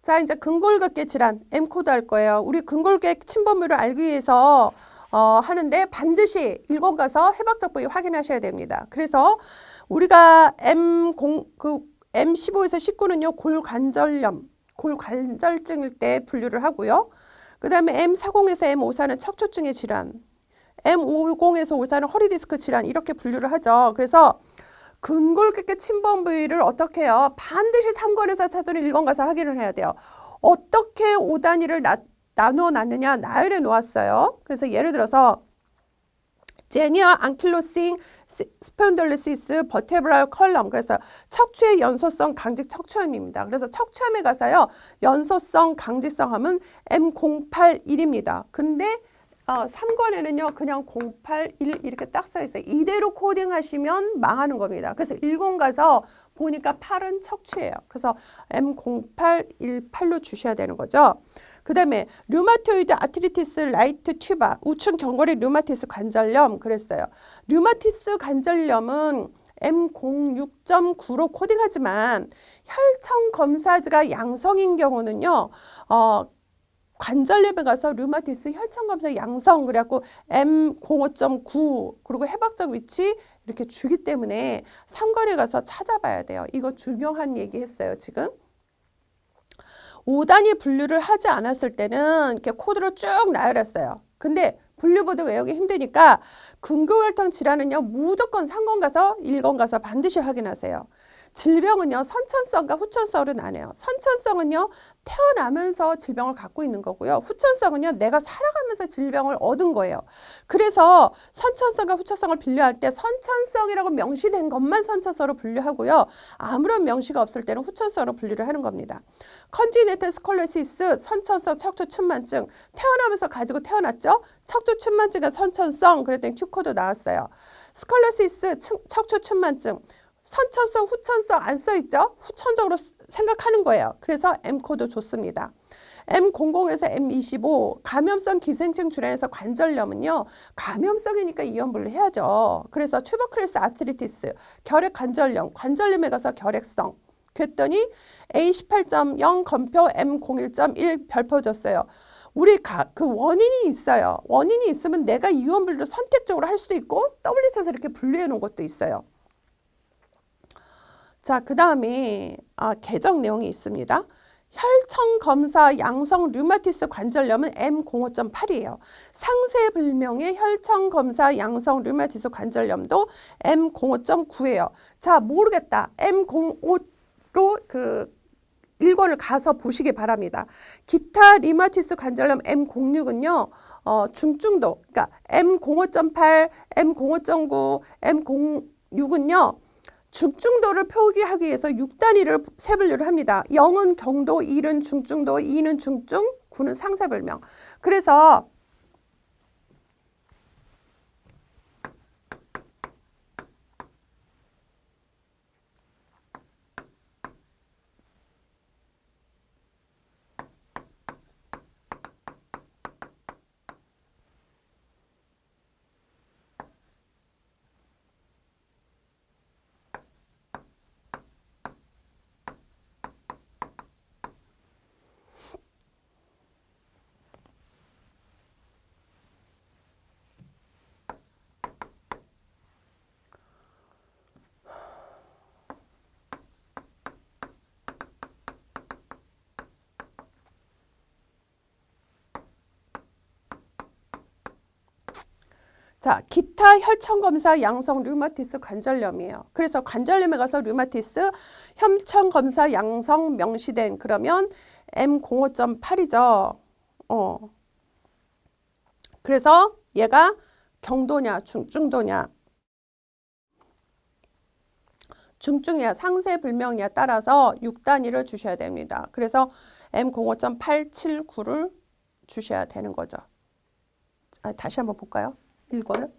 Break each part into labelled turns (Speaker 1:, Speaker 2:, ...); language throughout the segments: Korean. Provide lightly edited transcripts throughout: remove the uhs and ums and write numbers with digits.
Speaker 1: 자, 이제 근골격계 질환 M 코드 할 거예요. 우리 근골격 침범율을 알기 위해서 하는데 반드시 일권 가서 해박적 부위 확인하셔야 됩니다. 그래서 우리가 M15에서 19는요 골관절염, 골관절증일 때 분류를 하고요. 그 다음에 M40에서 M54는 척추증의 질환, M50에서 54는 허리디스크 질환 이렇게 분류를 하죠. 그래서 근골격계 침범 부위를 어떻게 해요? 반드시 3권에서 찾으는 1권 가서 확인을 해야 돼요. 어떻게 5단위를 나누어 놨느냐? 나열해 놓았어요. 그래서 예를 들어서 제니어 안킬로싱 스폰딜리시스 버테브랄 컬럼. 그래서 척추의 연소성 강직 척추암입니다. 그래서 척추암에 가서요. 연소성 강직성 하면 M081입니다. 근데 3권에는요 그냥 081 이렇게 딱 써 있어요. 이대로 코딩하시면 망하는 겁니다. 그래서 1권 가서 보니까 8은 척추예요. 그래서 M0818로 주셔야 되는 거죠. 그 다음에 류마토이드 아트리티스 라이트 튜바 우측 경골의 류마티스 관절염 그랬어요. 류마티스 관절염은 M06.9로 코딩하지만 혈청 검사가 양성인 경우는요. 관절염에 가서 류마티스 혈청 검사 양성 그래갖고 M05.9 그리고 해박적 위치 이렇게 주기 때문에 3권에 가서 찾아봐야 돼요. 이거 중요한 얘기 했어요, 지금. 5단위 분류를 하지 않았을 때는 이렇게 코드로 쭉 나열했어요. 근데 분류보드 외우기 힘드니까 근골혈통 질환은요 무조건 3권 가서 1권 가서 반드시 확인하세요. 질병은요 선천성과 후천성으로 나뉘어요. 선천성은요 태어나면서 질병을 갖고 있는 거고요. 후천성은요 내가 살아가면서 질병을 얻은 거예요. 그래서 선천성과 후천성을 분류할 때 선천성이라고 명시된 것만 선천성으로 분류하고요. 아무런 명시가 없을 때는 후천성으로 분류를 하는 겁니다. 컨지네탈 스콜로시스 선천성 척추 측만증 태어나면서 가지고 태어났죠. 척추 측만증은 선천성 그랬더니 Q코드 나왔어요. 스콜로시스 척추 측만증 선천성, 후천성 안 써있죠? 후천적으로 생각하는 거예요. 그래서 M코드 좋습니다. M00에서 M25 감염성 기생충 질환에서 관절염은요. 감염성이니까 이원분류 해야죠. 그래서 튜버클러스 아트리티스 결핵 관절염, 관절염에 가서 결핵성 그랬더니 A18.0 검표 M01.1 별표 줬어요. 우리 그 원인이 있어요. 원인이 있으면 내가 이원분류를 선택적으로 할 수도 있고 WH에서 이렇게 분류해 놓은 것도 있어요. 자, 그 다음에 개정 내용이 있습니다. 혈청 검사 양성 류마티스 관절염은 M05.8이에요. 상세불명의 혈청 검사 양성 류마티스 관절염도 M05.9예요. 자, 모르겠다. M05로 그 1권을 가서 보시기 바랍니다. 기타 류마티스 관절염 M06은요. 중증도, 그러니까 M05.8, M05.9, M06은요. 중증도를 표기하기 위해서 6단위를 세분류를 합니다. 0은 경도, 1은 중증도, 2는 중증, 9는 상세불명. 그래서 자, 기타 혈청검사 양성 류마티스 관절염이에요. 그래서 관절염에 가서 류마티스 혈청검사 양성 명시된 그러면 M05.8이죠. 그래서 얘가 경도냐 중증도냐 중증이야 상세불명이야 따라서 6단위를 주셔야 됩니다. 그래서 M05.879를 주셔야 되는 거죠. 다시 한번 볼까요? 1권을.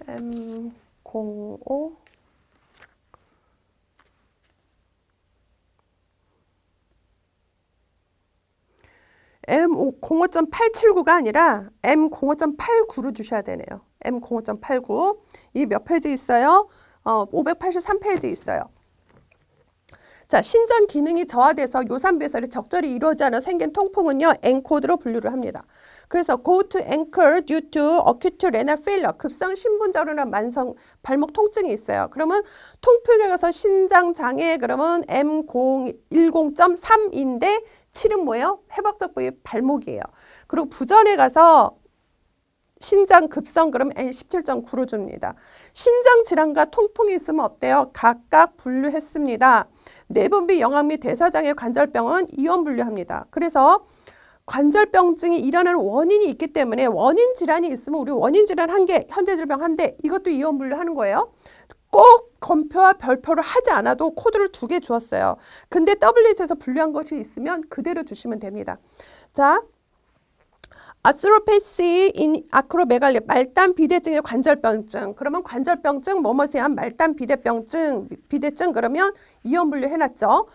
Speaker 1: M05 M05.879가 아니라 M05.89로 주셔야 되네요. M05.89. 이 몇 페이지 있어요? 583페이지 있어요. 자, 신장 기능이 저하돼서 요산 배설이 적절히 이루어지지 않아 생긴 통풍은요, 엔코드로 분류를 합니다. 그래서 go to ankle due to acute renal failure, 급성 신분저론한 만성 발목 통증이 있어요. 그러면 통풍에 가서 신장 장애, 그러면 M10.3인데 7은 뭐예요? 회복적 부위 발목이에요. 그리고 부전에 가서 신장 급성 그럼 N17.9로 줍니다. 신장 질환과 통풍이 있으면 어때요? 각각 분류했습니다. 내분비 영양 및 대사장애 관절병은 이원 분류합니다. 그래서 관절병증이 일어나는 원인이 있기 때문에 원인 질환이 있으면 우리 원인 질환 1개, 현재 질병 1대 이것도 이원 분류하는 거예요. 꼭 검표와 별표를 하지 않아도 코드를 2개 주었어요. 근데 WH에서 분류한 것이 있으면 그대로 주시면 됩니다. 자, 아스트로패시 인 아크로메갈리, 말단 비대증의 관절병증. 그러면 관절병증 뭐뭐에 한 말단 비대증 그러면 이원 분류 해놨죠.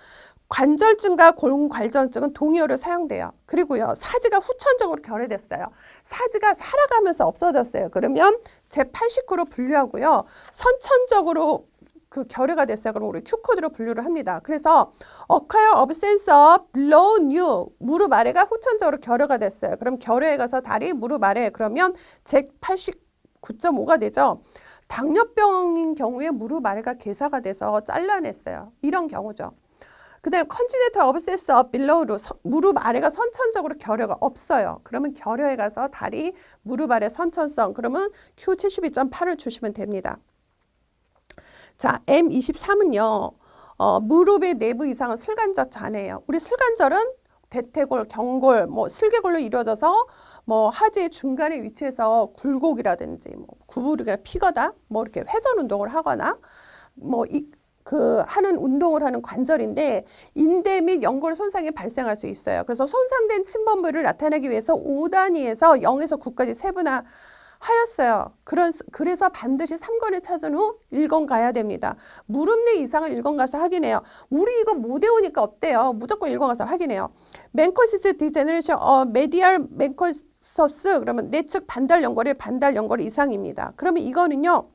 Speaker 1: 관절증과 골관절증은 동의어로 사용돼요. 그리고요, 사지가 후천적으로 결여됐어요. 사지가 살아가면서 없어졌어요. 그러면 제89로 분류하고요. 선천적으로 그 결여가 됐어요. 그럼 우리 Q코드로 분류를 합니다. 그래서 acquire absence of below knee, 무릎 아래가 후천적으로 결여가 됐어요. 그럼 결여에 가서 다리, 무릎 아래, 그러면 제89.5가 되죠. 당뇨병인 경우에 무릎 아래가 괴사가 돼서 잘라냈어요. 이런 경우죠. 그 다음에 congenital abscess of below로 무릎 아래가 선천적으로 결여가 없어요. 그러면 결여에 가서 다리, 무릎 아래 선천성, 그러면 Q72.8을 주시면 됩니다. 자, M23은요. 무릎의 내부 이상은 슬관절 장애예요. 우리 슬관절은 대퇴골, 경골, 뭐 슬개골로 이루어져서 뭐 하지의 중간에 위치해서 굴곡이라든지 뭐 구부리가 피거나 뭐 이렇게 회전 운동을 하거나 뭐 하는 운동을 하는 관절인데 인대 및 연골 손상이 발생할 수 있어요. 그래서 손상된 침범부를 나타내기 위해서 5단위에서 0에서 9까지 세분화 하였어요. 그래서 반드시 3권을 찾은 후 1권 가야 됩니다. 무릎 내 이상을 1권 가서 확인해요. 우리 이거 못 외우니까 어때요? 무조건 1권 가서 확인해요. 맨컬시스 디제너레이션 메디얼 맨컬서스, 그러면 내측 반달 연골의 반달 연골 이상입니다. 그러면 이거는요.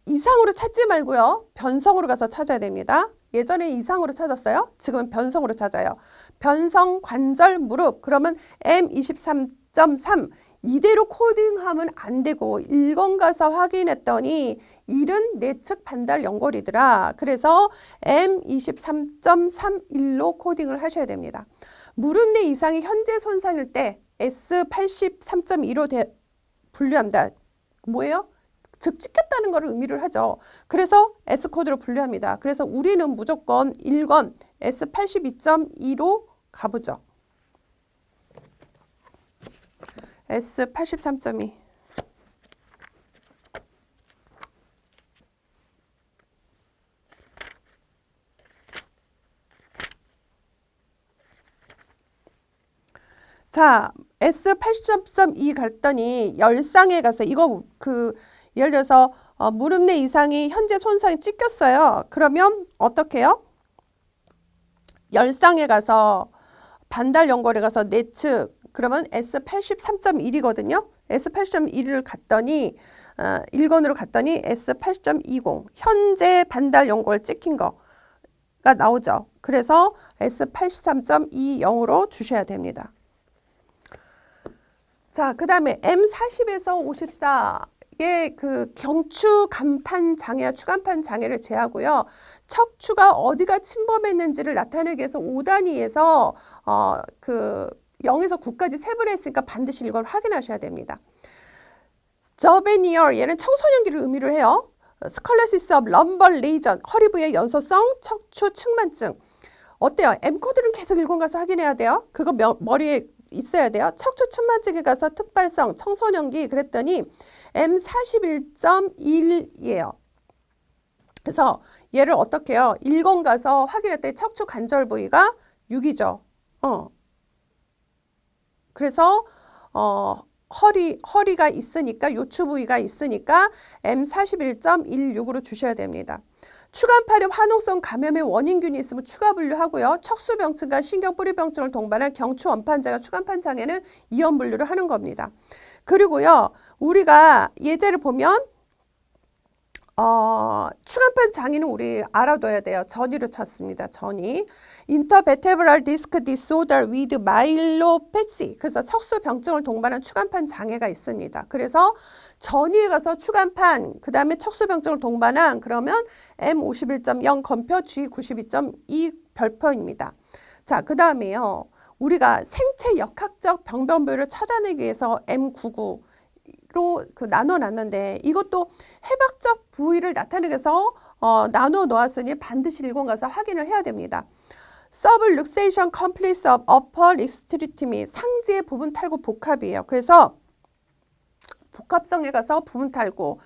Speaker 1: 이상으로 찾지 말고요. 변성으로 가서 찾아야 됩니다. 예전에 이상으로 찾았어요. 지금은 변성으로 찾아요. 변성 관절 무릎, 그러면 M23.3 이대로 코딩하면 안 되고 1권 가서 확인했더니 1은 내측 반달 연골이더라. 그래서 M23.31로 코딩을 하셔야 됩니다. 무릎 내 이상이 현재 손상일 때 S83.2로 분류한다. 뭐예요? 즉 찍혔다는 것을 의미를 하죠. 그래서 S코드로 분류합니다. 그래서 우리는 무조건 1권 S82.2로 가보죠. S83.2. 자, S80.2 갔더니 열상에 가서 이거 예를 들어서 무릎 내 이상이 현재 손상이 찍혔어요. 그러면 어떻게 해요? 열상에 가서 반달 연골에 가서 내측, 그러면 S83.1이거든요. S80.1을 갔더니 1권으로 갔더니 S80.20 현재 반달 연골 찍힌 거가 나오죠. 그래서 S83.20으로 주셔야 됩니다. 자, 그 다음에 M40에서 54의 그 경추 간판 장애와 추간판 장애를 제하고요. 척추가 어디가 침범했는지를 나타내기 위해서 5단위에서 0에서 9까지 세분했으니까 반드시 이걸 확인하셔야 됩니다. 저베니얼, 얘는 청소년기를 의미를 해요. 스컬레시스 오브 럼벌 레이전, 허리 부의 연소성 척추 측만증. 어때요? M코드는 계속 1권 가서 확인해야 돼요. 그거 머리에 있어야 돼요. 척추 측만증에 가서 특발성 청소년기 그랬더니 M41.1이에요. 그래서 얘를 어떻게 해요? 1권 가서 확인했더니 척추 관절 부위가 6이죠. 그래서 허리가 있으니까 요추 부위가 있으니까 M41.16으로 주셔야 됩니다. 추간팔에 화농성 감염의 원인균이 있으면 추가 분류하고요. 척수병증과 신경뿌리병증을 동반한 경추원판자가 추간판 장애는 이원 분류를 하는 겁니다. 그리고요, 우리가 예제를 보면 추간판 장애는 우리 알아둬야 돼요. 전이로 찾습니다. 전이. Intervertebral disc disorder with myelopathy. 그래서 척수병증을 동반한 추간판 장애가 있습니다. 그래서 전이에 가서 추간판, 그 다음에 척수병증을 동반한 그러면 M51.0 건표 G92.2 별표입니다. 자, 그 다음에요. 우리가 생체 역학적 병변부를 찾아내기 위해서 M99 로 나눠놨는데 이것도 해박적 부위를 나타내기 위해서 나눠 놓았으니 반드시 일본 가서 확인을 해야 됩니다. Subluxation complex of upper extremity 상지의 부분 탈구 복합이에요. 그래서 복합성에 가서 부분 탈구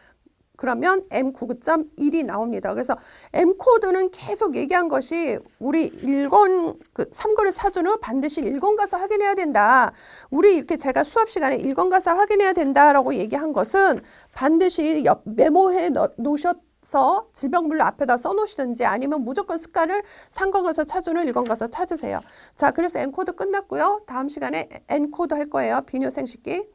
Speaker 1: 그러면 M99.1이 나옵니다. 그래서 M코드는 계속 얘기한 것이 우리 일권, 3거를 찾은 후 반드시 일권 가서 확인해야 된다. 우리 이렇게 제가 수업 시간에 일권 가서 확인해야 된다라고 얘기한 것은 반드시 메모해 놓으셔서 질병별로 앞에다 써놓으시든지 아니면 무조건 습관을 3권 가서 찾은 후 1권 가서 찾으세요. 자, 그래서 N코드 끝났고요. 다음 시간에 N코드 할 거예요. 비뇨 생식기.